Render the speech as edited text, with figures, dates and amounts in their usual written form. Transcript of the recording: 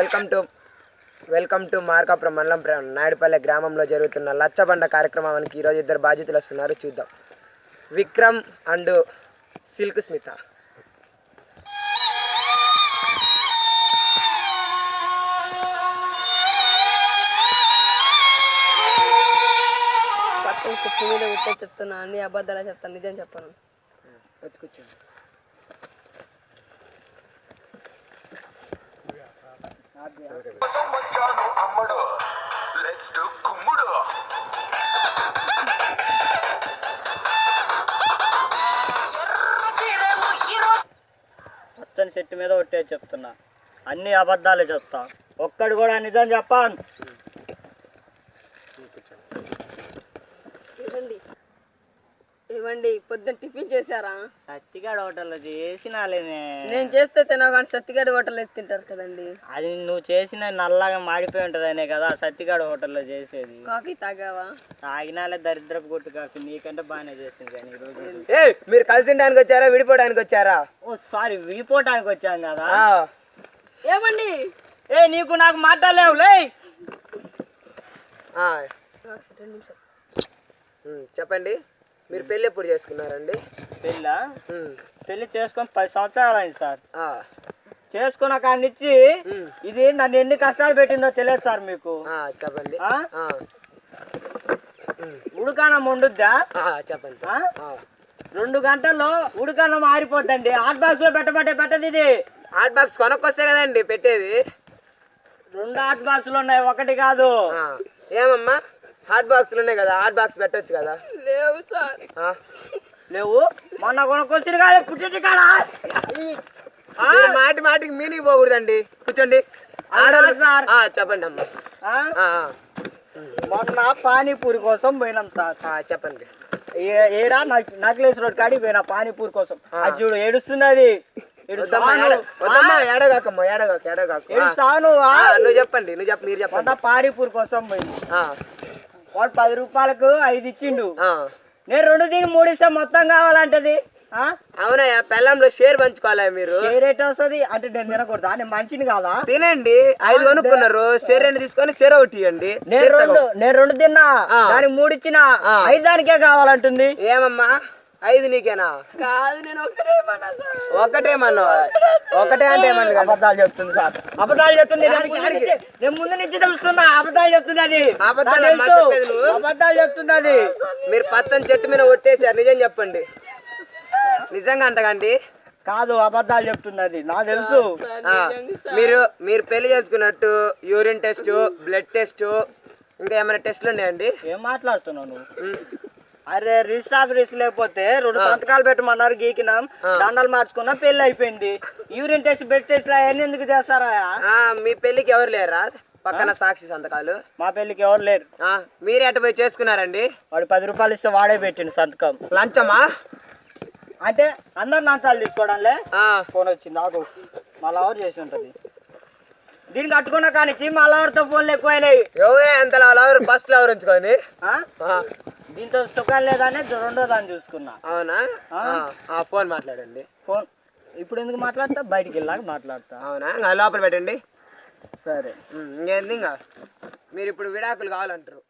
Welcome to Markapuram మండలం నాయుడుపల్లె గ్రామంలో జరుగుతున్న లచ్చబండ కార్యక్రమానికి ఈరోజు ఇద్దరు బాధ్యతలు వస్తున్నారు. చూద్దాం. Vikram and Silk Smitha. పచ్చని చెప్పు మీద ఉంటే చెప్తున్నా, అన్ని అబద్ధాలు చెప్తాను, నిజం చెప్పాను. వచ్చి కూర్చోండి. పచ్చని చెట్టు మీద ఒట్టే చెప్తున్నా, అన్ని అబద్ధాలే చెప్తా, ఒక్కడు కూడా నిజం చెప్పాను. ఇవ్వండి. పొద్దున్న టిఫిన్ చేశారా? సత్తిగాడు హోటల్లో చేసినాలేనే. నేను చేస్తే తినవు కానీ సత్తిగాడి హోటల్లో తింటారు కదండి. అది నువ్వు చేసిన నల్లగా మాడిపోయి ఉంటదనే కదా సత్తిగాడు హోటల్లో చేసేది. కాఫీ తాగావా? తాగినాలే దరిద్రపు కొట్టు కాఫీ, నీకంటే బాగానే చేసింది. కానీ ఈరోజు మీరు కలిసి ఉండడానికి వచ్చారా, విడిపోవడానికి వచ్చారా? ఓ సారీ, విడిపోవటానికి వచ్చాను కదా. ఏమండి? నీకు నాకు మాట్లాడలేవు లే. చెప్పండి, మీరు పెళ్ళి ఎప్పుడు చేసుకున్నారండి? పెళ్ళి చేసుకొని 10 సంవత్సరాలు అయింది సార్. చేసుకున్న కాడి నుంచి ఇది నన్ను ఎన్ని కష్టాలు పెట్టిందో తెలియదు సార్ మీకు. చెప్పండి. ఉడకన్నం వండుద్దా? చెప్పండి సార్. 2 గంటల్లో ఉడకన్నం ఆరిపోద్దండి. హాట్ బాక్స్ లో పెట్టదు ఇది. హాట్ బాక్స్ కొనుక్కొస్తే కదండి పెట్టేది. 2 హాట్ బాక్సులు ఉన్నాయి, ఒకటి కాదు. ఏమమ్మా, హాట్ బాక్సులు ఉన్నాయి కదా, హాట్ బాక్స్ పెట్టొచ్చు కదా. లేవు సార్. లేవు, మొన్న కొనుక్కొచ్చి కాదు పుట్టి కాడా. మాటికి మీనికి పోకూడదండి. కూర్చోండి. సార్ చెప్పండి అమ్మా. మొన్న పానీపూరి కోసం పోయినాం సార్. చెప్పండి. ఏడా నక్లేస్ రోడ్ కాడికి పోయినా పానీపూరి కోసం. అది చూడు ఏడుస్తుంది. అది నువ్వు చెప్పండి. మీరు చెప్పండి. పానీపూరి కోసం పోయింది. వాడు 10 రూపాయలకు 5 ఇచ్చిండు. నేను 2 దిగి 3 ఇస్తే మొత్తం కావాలంటది. అవునయ్యా, పెళ్ళంలో షేర్ పంచుకోవాలి. మీరు షేర్ ఎట్ వస్తుంది అంటే నేను తినకూడదా? నేను మంచిని కాదా? తినండి. 5 కొనుక్కున్నారు, షేర్ 2 తీసుకొని షేర్ ఒకటి ఇవ్వండి. నేను 2 తిన్నా, దానికి 3 ఇచ్చిన, 5 దానికే కావాలంటుంది. ఏమమ్మా, 5 నీకేనా? కాదు, నేను ఒకటేమన్నా సార్. ఒకటేమన్నా? ఒకటే అంటే ఏమన్నా? అబద్ధాలు చెప్తుంది సార్, అబద్ధాలు చెప్తుంది. నేను ముందు నుంచి తెలుస్తున్నా అబద్ధాలు చెప్తుంది. అది అబద్ధాలు చెప్తుంది. అది మీరు పచ్చని చెట్టు మీద ఒట్టేసారు, నిజం చెప్పండి. నిజంగా అంటకండి. కాదు, అబద్ధాలు చెప్తుంది. అది నాకు తెలుసు. మీరు పెళ్లి చేసుకున్నట్టు యూరిన్ టెస్ట్, బ్లడ్ టెస్ట్, ఇంకా ఏమైనా టెస్ట్లు ఉన్నాయండి? ఏం మాట్లాడుతున్నావు నువ్వు? అరే రిజిస్టర్ లేకపోతే 2 సంతకాలు పెట్టమన్నారు, గీకినాం, దండలు మార్చుకున్నాం, పెళ్లి అయిపోయింది. యూరిన్ టెస్ట్, బ్లడ్ టెస్ట్ అవన్నీ ఎందుకు చేస్తారా? మీ పెళ్లికి ఎవరు లేరా పక్కన సాక్షి సంతకాలు? మా పెళ్లికి ఎవరు లేరు. మీరే అటు పోయి చేసుకున్నారండి. వాడు 10 రూపాయలు ఇస్తే వాడే పెట్టిండు సంతకం. లంచమా? అంటే అందరు లంచాలు తీసుకోవడంలే. ఫోన్ వచ్చింది, నాకు మళ్ళీ ఎవరు చేసి ఉంటది. దీనికి కట్టుకున్న కానిచ్చి మళ్ళీ ఎవరితో ఫోన్లు ఎక్కువైనాయి. ఎవరే ఎంత లవర్, ఫస్ట్ లవర్ ఉంచుకొని దీంతో సుఖం లేదని 2వ దాన్ని చూసుకున్నా. అవునా? ఫోన్ మాట్లాడండి. ఫోన్ ఇప్పుడు ఎందుకు మాట్లాడతా? బయటికి వెళ్ళాక మాట్లాడతా. అవునా? లోపల పెట్టండి. సరే. ఇంకేంది? ఇంకా మీరు ఇప్పుడు విడాకులు కావాలంటారు.